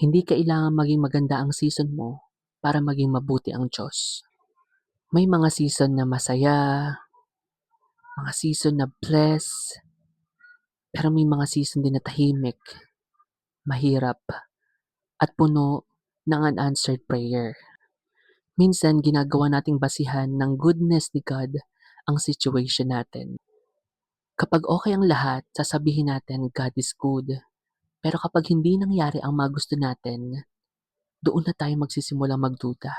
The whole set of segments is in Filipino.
Hindi kailangang maging maganda ang season mo para maging mabuti ang Diyos. May mga season na masaya, mga season na bless, pero may mga season din na tahimik, mahirap, at puno ng unanswered prayer. Minsan ginagawa nating basihan ng goodness ni God ang situation natin. Kapag okay ang lahat, sasabihin natin God is good. Pero kapag hindi nangyari ang mga gusto natin, doon na tayo magsisimulang magduda.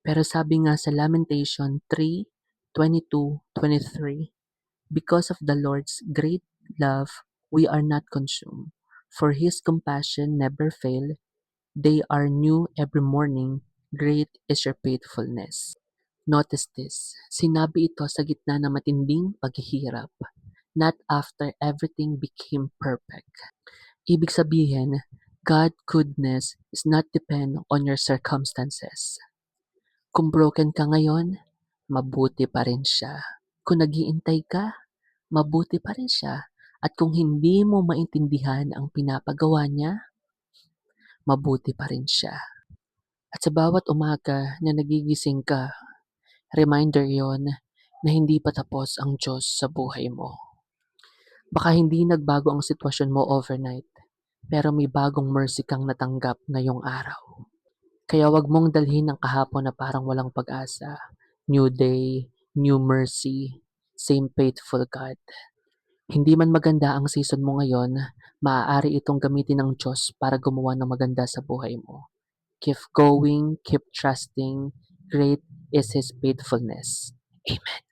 Pero sabi nga sa Lamentation 3:22-23, because of the Lord's great love, we are not consumed. For His compassion never fail. They are new every morning. Great is your faithfulness. Notice this. Sinabi ito sa gitna ng matinding paghihirap. Not after everything became perfect. Ibig sabihin, God's goodness is not depend on your circumstances. Kung broken ka ngayon, mabuti pa rin siya. Kung naghihintay ka, mabuti pa rin siya. At kung hindi mo maintindihan ang pinapagawa niya, mabuti pa rin siya. At sa bawat umaga na nagigising ka, reminder yon na hindi pa tapos ang Diyos sa buhay mo. Baka hindi nagbago ang sitwasyon mo overnight, pero may bagong mercy kang natanggap ngayong araw. Kaya wag mong dalhin ang kahapon na parang walang pag-asa. New day, new mercy, same faithful God. Hindi man maganda ang season mo ngayon, maaari itong gamitin ng Diyos para gumawa ng maganda sa buhay mo. Keep going, keep trusting. Great is His faithfulness. Amen.